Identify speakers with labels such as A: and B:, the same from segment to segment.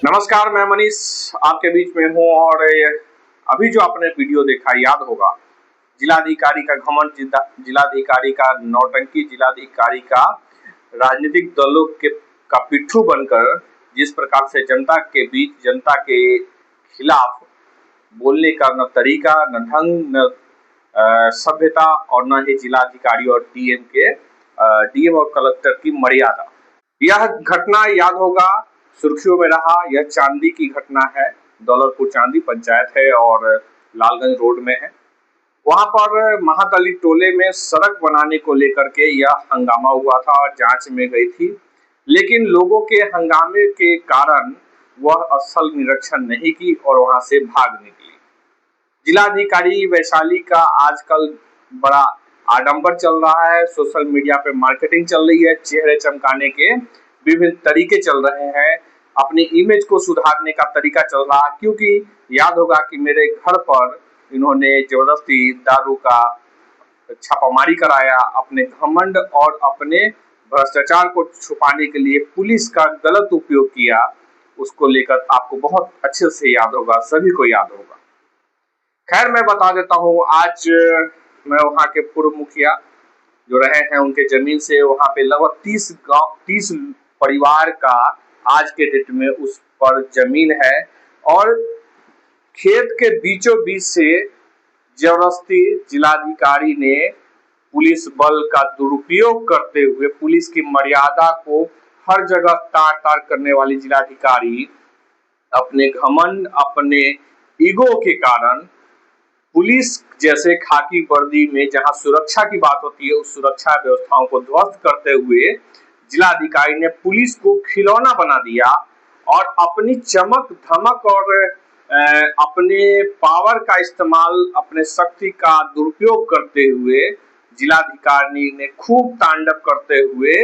A: नमस्कार, मैं मनीष आपके बीच में हूँ। और अभी जो आपने वीडियो देखा याद होगा, जिलाधिकारी का घमंड, जिलाधिकारी का नौटंकी, जिलाधिकारी का राजनीतिक दलों के का पिट्ठू बनकर जिस प्रकार से जनता के बीच, जनता के खिलाफ बोलने का न तरीका, न ढंग, न सभ्यता, और न ही जिलाधिकारी और डीएम और कलेक्टर की मर्यादा। यह घटना याद होगा सुर्खियों में रहा। यह चांदी की घटना है, दौलतपुर चांदी पंचायत है और लालगंज रोड में है। वहां पर महादलित टोले में सड़क बनाने को लेकर के यह हंगामा हुआ था और जांच में गई थी, लेकिन लोगों के हंगामे के कारण वह स्थल निरीक्षण नहीं की और वहां से भाग निकली। जिलाधिकारी वैशाली का आजकल बड़ा आडंबर चल रहा है, सोशल मीडिया पे मार्केटिंग चल रही है, चेहरे चमकाने के विभिन्न तरीके चल रहे हैं, अपनी इमेज को सुधारने का तरीका चल रहा है। क्योंकि याद होगा कि मेरे घर पर इन्होंने जबरदस्ती दारू का छापामारी कराया, अपने घमंड और अपने भ्रष्टाचार को छुपाने के लिए पुलिस का गलत उपयोग किया। उसको लेकर आपको बहुत अच्छे से याद होगा, सभी को याद होगा। खैर, मैं बता देता हूँ, आज मैं वहाँ के पूर्व मुखिया जो रहे हैं, उनके जमीन से वहाँ पे लगभग 30 परिवार का आज के डेट में उस पर जमीन है, और खेत के बीचों बीच से जबरदस्ती जिलाधिकारी ने पुलिस बल का दुरुपयोग करते हुए, पुलिस की मर्यादा को हर जगह तार करने वाली जिलाधिकारी अपने घमंड, अपने ईगो के कारण पुलिस जैसे खाकी वर्दी में जहां सुरक्षा की बात होती है, उस सुरक्षा व्यवस्थाओं को ध्वस्त करते हुए जिलाधिकारी ने पुलिस को खिलौना बना दिया और अपनी चमक धमक और अपने पावर का इस्तेमाल, अपने शक्ति का दुरुपयोग करते हुए जिलाधिकारी ने खूब तांडव करते हुए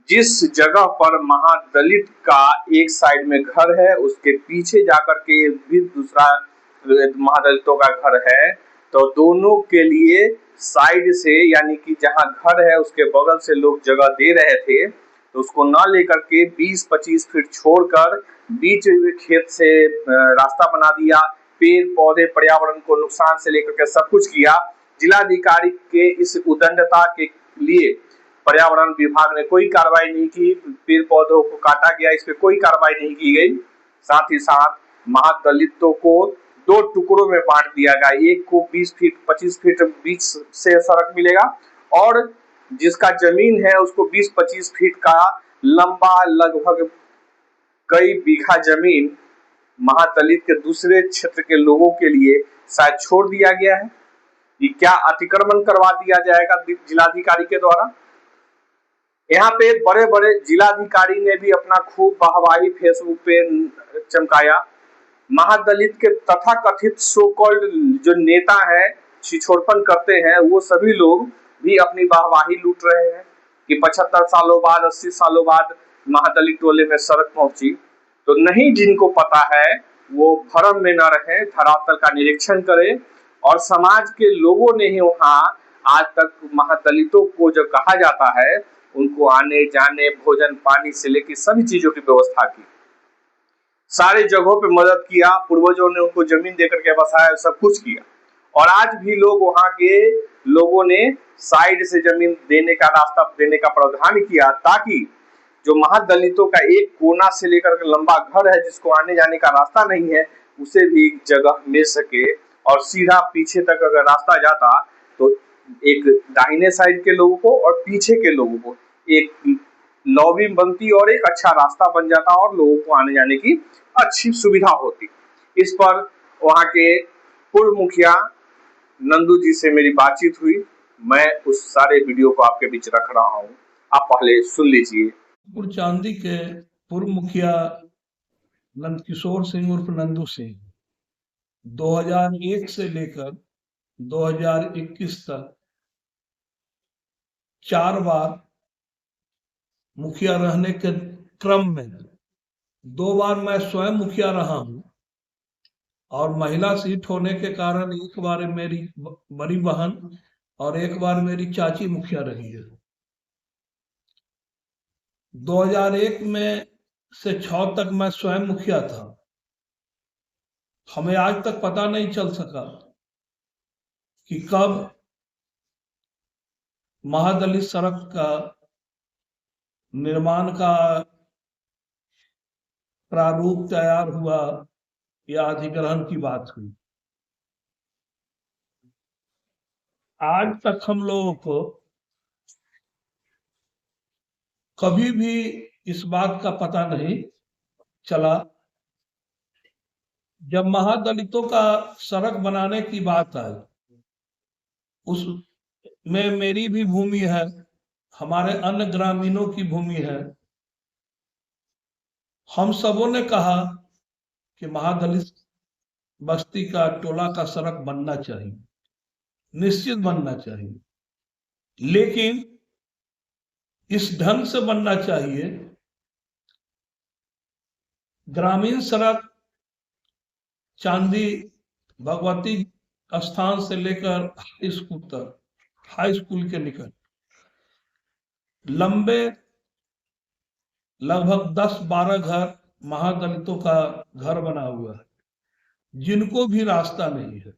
A: जिस जगह पर महादलित का एक साइड में घर है, उसके पीछे जाकर के भी दूसरा महादलितों का घर है, तो दोनों के लिए साइड से, यानी कि जहां घर है उसके बगल से लोग जगह दे रहे थे, तो उसको न लेकर के 20-25 फीट छोड़कर बीच खेत से रास्ता बना दिया। पेड़ पौधे, पर्यावरण को नुकसान से लेकर के सब कुछ किया। जिलाधिकारी के इस उदंडता के लिए पर्यावरण विभाग ने कोई कार्रवाई नहीं की, पेड़ पौधों को काटा गया, इस पे कोई कार्रवाई नहीं की गई। साथ ही साथ महादलितों को 2 टुकड़ों में बांट दिया गया, एक को 20 फीट 25 फीट बीच से सड़क मिलेगा, और जिसका जमीन है उसको 20-25 फीट का लंबा लगभग कई बीघा जमीन महादलित के दूसरे क्षेत्र के लोगों के लिए शायद छोड़ दिया गया है। ये क्या अतिक्रमण करवा दिया जाएगा जिलाधिकारी के द्वारा। यहाँ पे बड़े बड़े जिलाधिकारी ने भी अपना खूब वाहवाही फेसबुक पे चमकाया। महादलित के तथाकथित सो कॉल्ड जो नेता है, छिछोरपन करते हैं, वो सभी लोग भी अपनी वाहवाही लूट रहे हैं कि 75 सालों बाद, 80 सालों बाद महादलित टोले में सड़क पहुंची। तो नहीं, जिनको पता है वो भ्रम में न रहे, धरातल का निरीक्षण करें। और समाज के लोगों ने ही वहाँ आज तक महादलितों को जो कहा जाता है, उनको आने जाने, भोजन पानी से लेकर सभी चीजों की व्यवस्था की, सारे जगहों पे मदद किया, पूर्वजों ने उनको जमीन देकर के बसाया, सब कुछ किया। और आज भी लोग, वहां के लोगों ने साइड से जमीन देने का रास्ता देने का प्रावधान किया, ताकि जो महादलितों का एक कोना से लेकर के लंबा घर है, जिसको आने जाने का रास्ता नहीं है, उसे भी जगह मिल सके। और सीधा पीछे तक अगर रास्ता जाता तो एक दाहिने साइड के लोगों को और पीछे के लोगों को एक लॉबी बनती और एक अच्छा रास्ता बन जाता और लोगों को आने जाने की अच्छी सुविधा होती। इस पर वहां के पूर्व मुखिया नंदू जी से मेरी बातचीत हुई। मैं उस सारे वीडियो को आपके बीच रख रहा हूं, आप पहले सुन लीजिए।
B: चांदी के पूर्व मुखिया नंदकिशोर सिंह उर्फ नंदू सिंह 2001 से लेकर 2021 तक 4 बार मुखिया रहने के क्रम में 2 बार मैं स्वयं मुखिया रहा हूं, और महिला सीट होने के कारण एक बार मेरी बड़ी बहन और एक बार मेरी चाची मुखिया रही है। 2001 में से 6 तक मैं स्वयं मुखिया था। हमें आज तक पता नहीं चल सका कि कब महादलित सड़क का निर्माण का प्रारूप तैयार हुआ या अधिग्रहण की बात हुई। आज तक हम लोगों को कभी भी इस बात का पता नहीं चला, जब महादलितों का सड़क बनाने की बात आई, उसमें मेरी भी भूमि है, हमारे अन्य ग्रामीणों की भूमि है। हम सबों ने कहा कि महादलित बस्ती का टोला का सड़क बनना चाहिए, निश्चित बनना चाहिए, लेकिन इस ढंग से बनना चाहिए। ग्रामीण सड़क चांदी भगवती स्थान से लेकर हाई स्कूल के निकट लंबे लगभग 10-12 घर महादलितों का घर बना हुआ है, जिनको भी रास्ता नहीं है,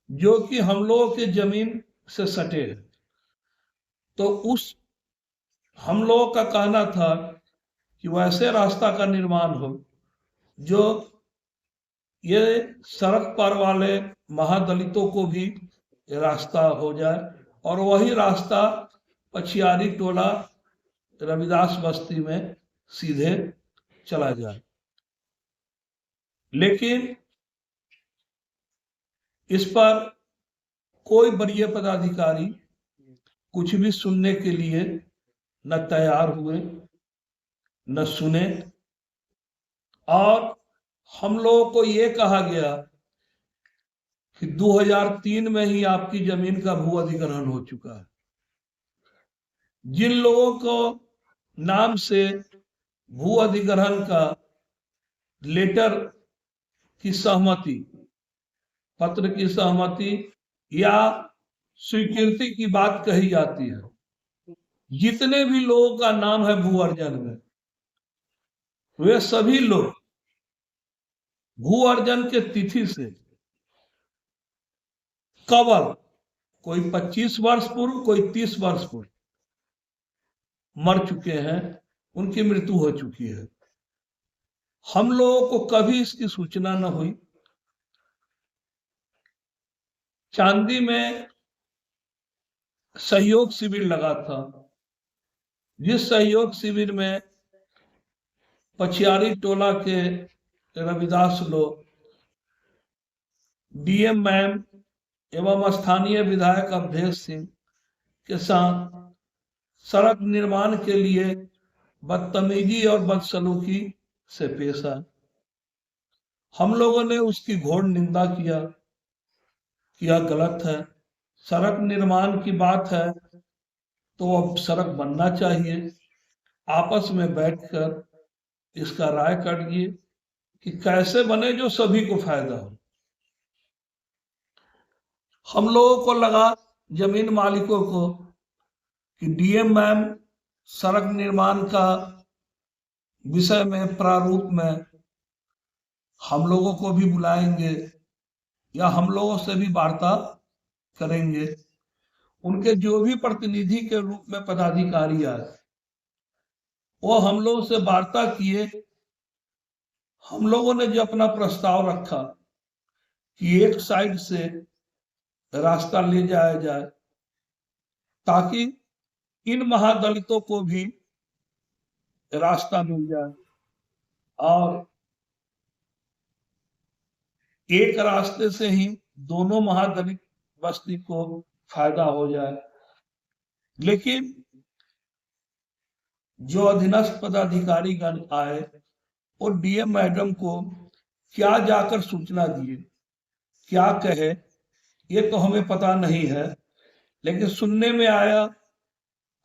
B: जो कि हम लोगों के जमीन से सटे है। तो हम लोगों का कहना था कि वैसे रास्ता का निर्माण हो जो ये सड़क पर वाले महादलितों को भी रास्ता हो जाए, और वही रास्ता पछियारी टोला रविदास बस्ती में सीधे चला जाए। लेकिन इस पर कोई वरीय पदाधिकारी कुछ भी सुनने के लिए न तैयार हुए, न सुने, और हम लोगों को ये कहा गया कि 2003 में ही आपकी जमीन का भू अधिग्रहण हो चुका है। जिन लोगों को नाम से भू अधिग्रहण का लेटर की सहमति, पत्र की सहमति या स्वीकृति की बात कही जाती है, जितने भी लोगों का नाम है भू अर्जन में, वे सभी लोग भू अर्जन के तिथि से केवल कोई 25 वर्ष पूर्व, कोई 30 वर्ष पूर्व मर चुके हैं, उनकी मृत्यु हो चुकी है। हम लोगों को कभी इसकी सूचना न हुई। चांदी में सहयोग शिविर लगा था, जिस सहयोग शिविर में पछियारी टोला के रविदास लोग, डीएम मैम एवं स्थानीय विधायक अवधेश सिंह के साथ सड़क निर्माण के लिए बदतमीजी और बदसलूकी से पेश आए। हम लोगों ने उसकी घोर निंदा किया कि यह गलत है। सड़क निर्माण की बात है तो अब सड़क बनना चाहिए। आपस में बैठकर इसका राय करिए कि कैसे बने जो सभी को फायदा हो। हम लोगों को लगा, जमीन मालिकों को, कि डीएम मैम सड़क निर्माण का विषय में प्रारूप में हम लोगों को भी बुलाएंगे या हम लोगों से भी वार्ता करेंगे। उनके जो भी प्रतिनिधि के रूप में पदाधिकारी आए, वो हम लोगों से वार्ता किए। हम लोगों ने जो अपना प्रस्ताव रखा कि एक साइड से रास्ता ले जाया जाए, ताकि इन महादलितों को भी रास्ता मिल जाए और एक रास्ते से ही दोनों महादलित बस्ती को फायदा हो जाए। लेकिन जो अधीनस्थ पदाधिकारी गण आए, और डीएम मैडम को क्या जाकर सूचना दिए, क्या कहे, ये तो हमें पता नहीं है। लेकिन सुनने में आया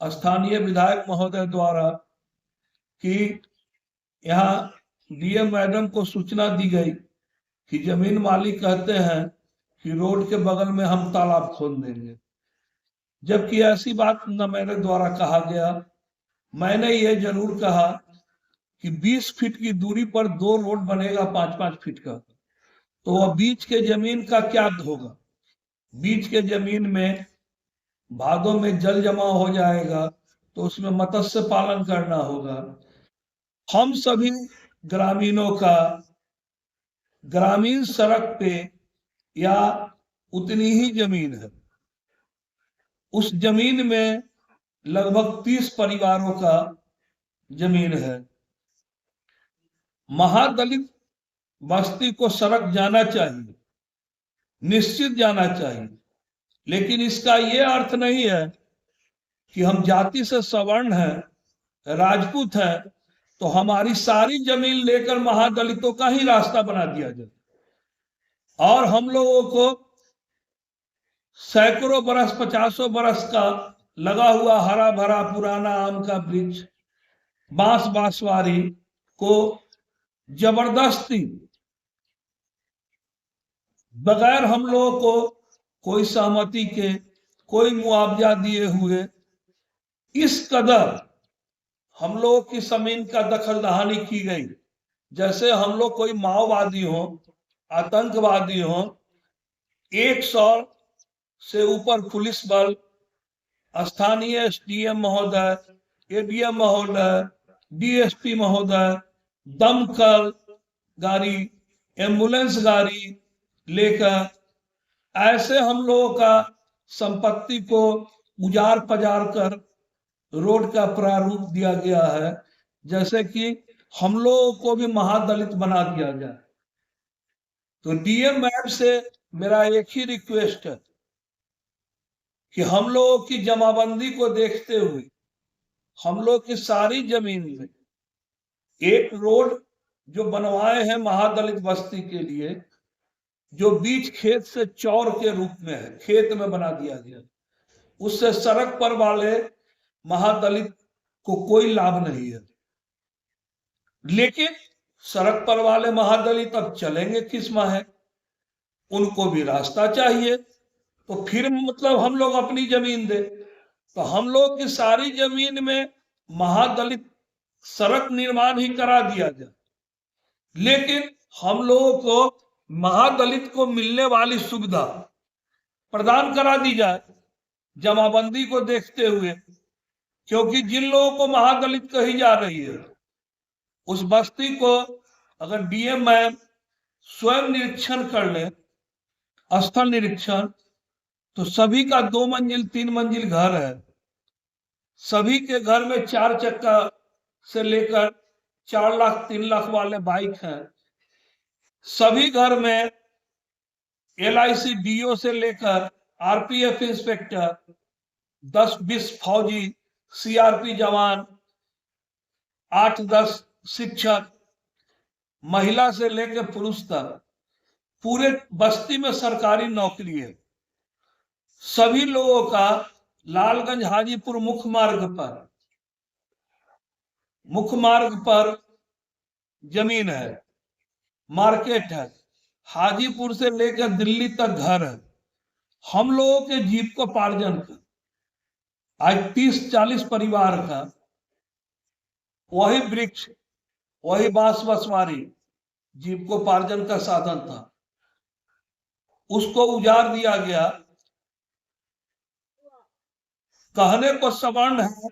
B: स्थानीय विधायक महोदय द्वारा कि यहाँ डीएम मैडम को सूचना दी गई कि जमीन मालिक कहते हैं कि रोड के बगल में हम तालाब खोद देंगे, जबकि ऐसी बात न मेरे द्वारा कहा गया। मैंने ये जरूर कहा कि 20 फीट की दूरी पर 2 रोड बनेगा 5-5 फीट का, तो वह बीच के जमीन का क्या होगा? बीच के जमीन में भादों में जल जमा हो जाएगा तो उसमें मत्स्य पालन करना होगा। हम सभी ग्रामीणों का ग्रामीण सड़क पे या उतनी ही जमीन है, उस जमीन में लगभग 30 परिवारों का जमीन है। महादलित बस्ती को सड़क जाना चाहिए, निश्चित जाना चाहिए, लेकिन इसका यह अर्थ नहीं है कि हम जाति से सवर्ण हैं, राजपूत हैं, तो हमारी सारी जमीन लेकर महादलितों का ही रास्ता बना दिया जाए और हम लोगों को सैकड़ों बरस 50 बरस का लगा हुआ हरा भरा पुराना आम का वृक्ष, बांस बांसवारी को जबरदस्ती बगैर हम लोगों को कोई सहमति के, कोई मुआवजा दिए हुए इस कदर हम लोगों की जमीन का दखल दहानी की गई, जैसे हम लोग कोई माओवादी हो, आतंकवादी हो। 100 से ऊपर पुलिस बल, स्थानीय एसडीएम महोदय, एडीएम महोदय, डीएसपी महोदय, दमकल गाड़ी, एम्बुलेंस गाड़ी लेकर ऐसे हम लोगों का संपत्ति को उजाड़ पजाड़ कर रोड का प्रारूप दिया गया है, जैसे कि हम लोगों को भी महादलित बना दिया जाए। तो डीएम मैम से मेरा एक ही रिक्वेस्ट है कि हम लोगों की जमाबंदी को देखते हुए हम लोग की सारी जमीन में एक रोड जो बनवाए हैं महादलित बस्ती के लिए, जो बीच खेत से चौर के रूप में है, खेत में बना दिया गया, उससे सड़क पर वाले महादलित को कोई लाभ नहीं है। लेकिन सड़क पर वाले महादलित अब चलेंगे किस माहे? उनको भी रास्ता चाहिए, तो फिर मतलब हम लोग अपनी जमीन दे, तो हम लोग की सारी जमीन में महादलित सड़क निर्माण ही करा दिया जाए, लेकिन हम लोगों को महादलित को मिलने वाली सुविधा प्रदान करा दी जाए जमाबंदी को देखते हुए, क्योंकि जिन लोगों को महादलित कही जा रही है उस बस्ती को अगर डीएम मैम स्वयं निरीक्षण कर ले, स्थल निरीक्षण, तो सभी का 2 मंजिल 3 मंजिल घर है, सभी के घर में 4 चक्का से लेकर 4 लाख 3 लाख वाले बाइक हैं, सभी घर में LIC DO से लेकर RPF इंस्पेक्टर, 10-20 फौजी, CRP जवान, 8-10 शिक्षक, महिला से लेकर पुरुष तक पूरे बस्ती में सरकारी नौकरी है। सभी लोगों का लालगंज हाजीपुर मुख्य मार्ग पर जमीन है, मार्केट है, हाजीपुर से लेकर दिल्ली तक घर है। हम लोगों के जीविकोपार्जन का आज 30-40 परिवार का वही वृक्ष, वही बांस बसवारी जीविकोपार्जन का साधन था, उसको उजाड़ दिया गया। कहने को सवर्ण है,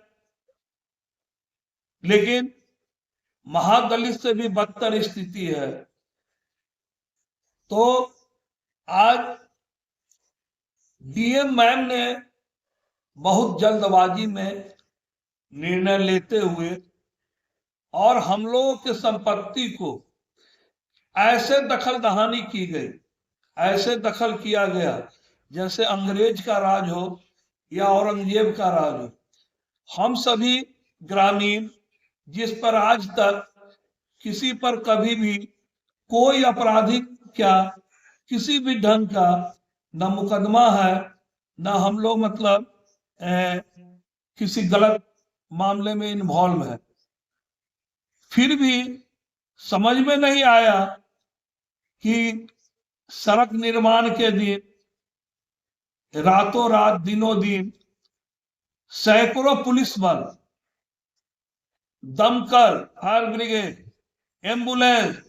B: लेकिन महादलित से भी बदतर स्थिति है। तो आज डीएम मैम ने बहुत जल्दबाजी में निर्णय लेते हुए और हम लोगों के संपत्ति को ऐसे दखल दहानी की गई, ऐसे दखल किया गया जैसे अंग्रेज का राज हो या औरंगजेब का राज हो। हम सभी ग्रामीण जिस पर आज तक किसी पर कभी भी कोई आपराधिक क्या किसी भी ढंग का न मुकदमा है, न हम लोग मतलब किसी गलत मामले में इन्वॉल्व है, फिर भी समझ में नहीं आया कि सड़क निर्माण के दिन रातों रात दिनों दिन सैकड़ों पुलिस बल, दमकल, फायर ब्रिगेड, एम्बुलेंस,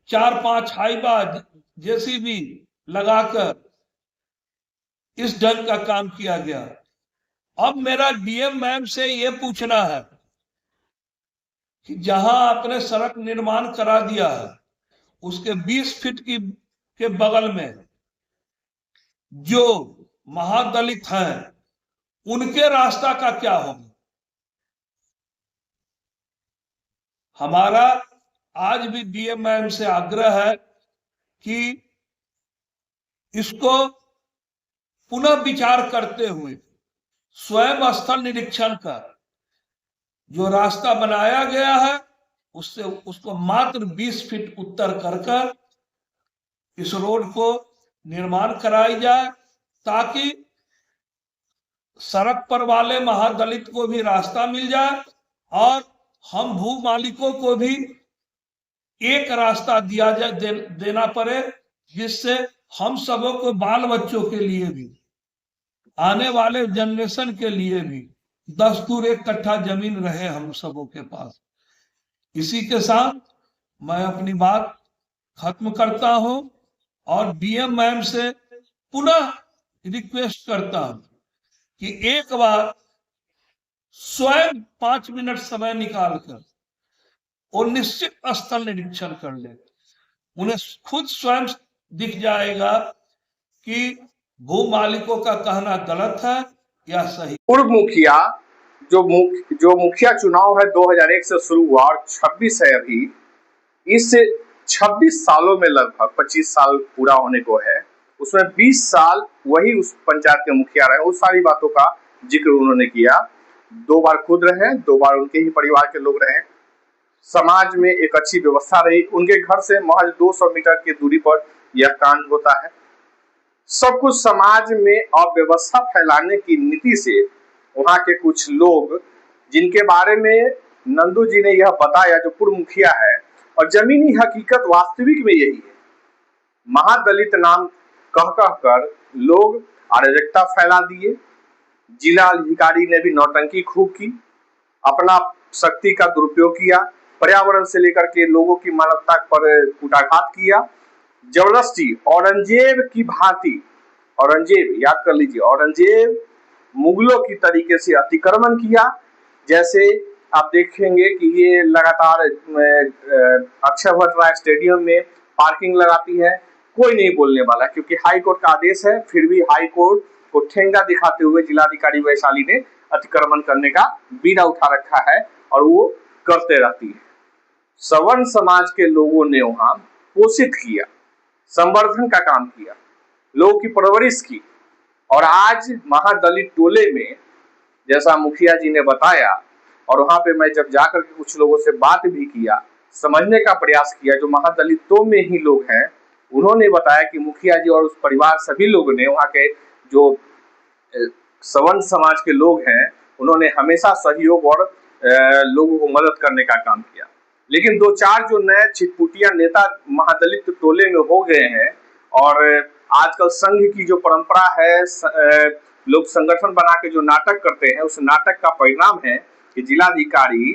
B: 4-5 हाइबा, जेसीबी लगाकर इस ढंग का काम किया गया। अब मेरा डीएम मैम से यह पूछना है कि जहां आपने सड़क निर्माण करा दिया है, उसके 20 फीट के बगल में जो महादलित हैं, उनके रास्ता का क्या होगा? हमारा आज भी डीएम मैम से आग्रह है कि इसको पुनः विचार करते हुए स्वयं स्थल निरीक्षण कर जो रास्ता बनाया गया है उससे उसको मात्र 20 फीट उत्तर कर इस रोड को निर्माण कराई जाए, ताकि सड़क पर वाले महादलित को भी रास्ता मिल जाए और हम भू मालिकों को भी एक रास्ता दिया जाए, देना पड़े, जिससे हम सबों को, बाल बच्चों के लिए भी, आने वाले जनरेशन के लिए भी 10 दूर 1 कट्ठा जमीन रहे हम सबों के पास। इसी के साथ मैं अपनी बात खत्म करता हूं और डीएम मैम से पुनः रिक्वेस्ट करता हूं कि एक बार स्वयं 5 मिनट समय निकालकर और निश्चित स्थल निरीक्षण कर ले। उन्हें खुद स्वयं दिख जाएगा कि भू मालिकों का कहना गलत है या सही।
A: पूर्व मुखिया जो मुखिया चुनाव है 2001 से शुरू हुआ और 26 है अभी, इस 26 सालों में लगभग 25 साल पूरा होने को है, उसमें 20 साल वही उस पंचायत के मुखिया रहे। उस सारी बातों का जिक्र उन्होंने किया। 2 बार खुद रहे, 2 बार उनके ही परिवार के लोग रहे। समाज में एक अच्छी व्यवस्था रही। उनके घर से महज 200 मीटर की दूरी पर यह कांड होता है। सब कुछ समाज में अव्यवस्था फैलाने की नीति से वहां के कुछ लोग, जिनके बारे में नंदू जी ने यह बताया, जो पूर्व मुखिया है, और जमीनी हकीकत वास्तविक में यही है। महादलित नाम कह कर लोग अराजकता फैला दिए। जिला अधिकारी ने भी नौटंकी खूब की, अपना शक्ति का दुरुपयोग किया, पर्यावरण से लेकर के लोगों की मानवता पर कूटाघात किया। जबरदस्ती औरंगजेब की भांति, औरंगजेब याद कर लीजिए, औरंगजेब मुगलों की तरीके से अतिक्रमण किया। जैसे आप देखेंगे कि ये लगातार अक्षरवट राय स्टेडियम में पार्किंग लगाती है, कोई नहीं बोलने वाला, क्योंकि हाई कोर्ट का आदेश है। फिर भी हाई कोर्ट को ठेंगा दिखाते हुए जिलाधिकारी वैशाली ने अतिक्रमण करने का बीड़ा उठा रखा है और वो करते रहती है। सवर्ण समाज के लोगों ने वहां पोषित किया, संवर्धन का काम किया, लोगों की परवरिश की। और आज महादलित टोले में, जैसा मुखिया जी ने बताया, और वहां पे मैं जब जाकर के कुछ लोगों से बात भी किया, समझने का प्रयास किया, जो महादलितों में ही लोग हैं, उन्होंने बताया कि मुखिया जी और उस परिवार, सभी लोगों ने, वहां के जो सवर्ण समाज के लोग हैं, उन्होंने हमेशा सहयोग और लोगों को मदद करने का काम किया। लेकिन 2-4 जो नए छिटपुटिया नेता महादलित टोले में हो गए हैं, और आजकल संघ की जो परंपरा है, लोग संगठन बना के जो नाटक करते हैं, उस नाटक का परिणाम है कि जिलाधिकारी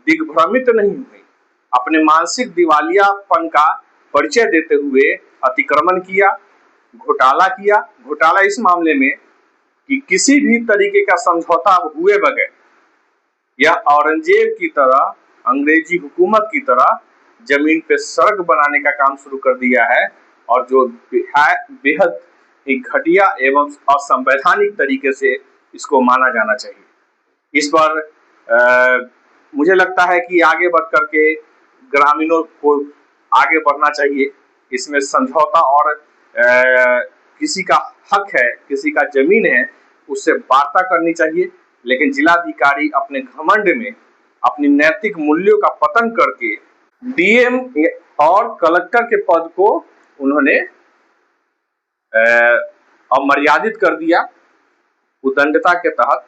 A: दिग्भ्रमित नहीं हुए, अपने मानसिक दिवालियापन का परिचय देते हुए अतिक्रमण किया, घोटाला किया। घोटाला इस मामले में कि किसी भी तरीके का समझौता हुए बगैर यह औरंगजेब की तरह, अंग्रेजी हुकूमत की तरह जमीन पे सड़क बनाने का काम शुरू कर दिया है, और जो बेहद एक घटिया एवं असंवैधानिक तरीके से इसको माना जाना चाहिए। इस पर मुझे लगता है कि आगे बढ़ करके ग्रामीणों को आगे बढ़ना चाहिए। इसमें समझौता और किसी का हक है, किसी का जमीन है, उससे वार्ता करनी चाहिए। लेकिन जिलाधिकारी अपने घमंड में अपनी नैतिक मूल्यों का पतन करके डीएम और कलेक्टर के पद को उन्होंने अमर्यादित कर दिया। उद्दंडता के तहत,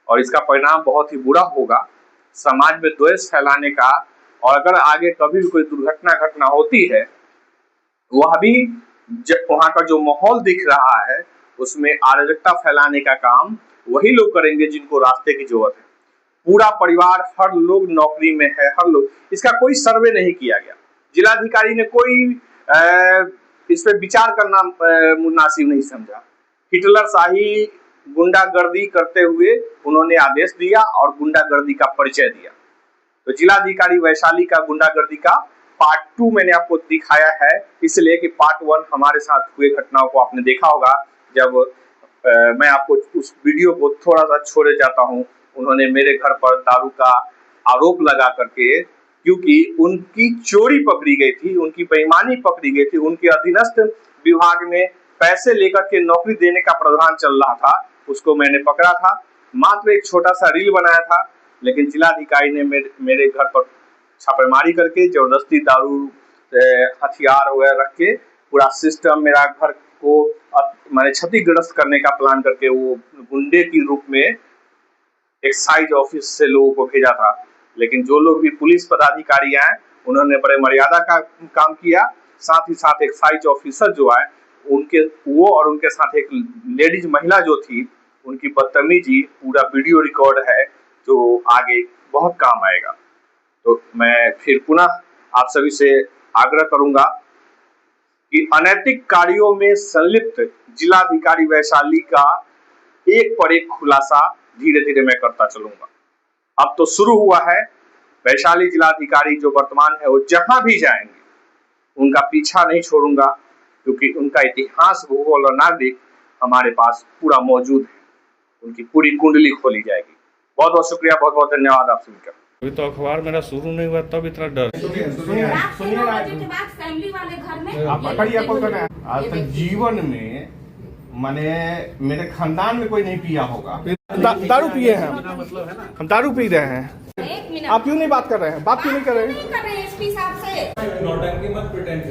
A: और इसका परिणाम बहुत ही बुरा होगा, समाज में द्वेष फैलाने का। और अगर आगे कभी भी कोई दुर्घटना घटना होती है, वह भी वहाँ का जो माहौल दिख रहा है उसमें अराजकता फैलाने का काम वही लोग करेंगे जिनको रास्ते की जरूरत है। पूरा परिवार, हर लोग नौकरी में है, हर लोग, इसका कोई सर्वे नहीं किया गया। जिलाधिकारी ने कोई इस पे विचार करना मुनासिब नहीं समझा। हिटलर शाही गुंडागर्दी करते हुए उन्होंने आदेश दिया और गुंडागर्दी का परिचय दिया। तो जिलाधिकारी वैशाली का गुंडागर्दी का पार्ट 2 मैंने आपको दिखाया है, इसलिए कि पार्ट 1 हमारे साथ हुए घटनाओं को आपने देखा होगा। जब मैं आपको उस वीडियो को थोड़ा सा छोड़े जाता हूं, उन्होंने मेरे घर पर दारू का आरोप लगा करके, क्योंकि उनकी चोरी पकड़ी गई थी, उनकी बेईमानी पकड़ी गई थी, उनके अधीनस्थ विभाग में पैसे लेकर के नौकरी देने का प्रावधान चल रहा था, उसको मैंने पकड़ा था। मात्र एक छोटा सा रील बनाया था, लेकिन जिलाधिकारी ने मेरे घर पर छापेमारी करके जबरदस्ती दारू, हथियार वगैरह रख के पूरा सिस्टम मेरा घर को मैंने क्षतिग्रस्त करने का प्लान करके वो गुंडे की रूप में एक्साइज ऑफिस से लोगों को भेजा था। लेकिन जो लोग भी पुलिस पदाधिकारी आए उन्होंने बड़े मर्यादा का काम किया। साथ ही साथ एक्साइज ऑफिसर जो आए वो और उनके साथ एक लेडीज महिला जो थी, उनकी बदतमीजी पूरा वीडियो रिकॉर्ड है, जो आगे बहुत काम आएगा। तो मैं फिर पुनः आप सभी से आग्रह करूंगा कि अनैतिक कार्यों में संलिप्त जिलाधिकारी वैशाली का एक पर एक खुलासा धीरे धीरे मैं करता चलूंगा। अब तो शुरू हुआ है। वैशाली जिलाधिकारी जो वर्तमान है, वो जहां भी जाएंगे उनका पीछा नहीं छोड़ूंगा, क्योंकि उनका इतिहास, भूगोल और नागरिक हमारे पास पूरा मौजूद है। उनकी पूरी कुंडली खोली जाएगी। बहुत बहुत शुक्रिया, बहुत बहुत धन्यवाद आप सभी का।
C: अभी तो अखबार मेरा शुरू नहीं हुआ तब इतना डर।
D: आज तक जीवन में माने मेरे खानदान में कोई नहीं पिया होगा।
E: दारू पिए हैं हम दारू पी रहे हैं। आप क्यों नहीं बात कर रहे हैं? बात क्यों नहीं कर रहे हैं?
F: एसपी साहब से नौटंकी मत प्रिटेंड कर।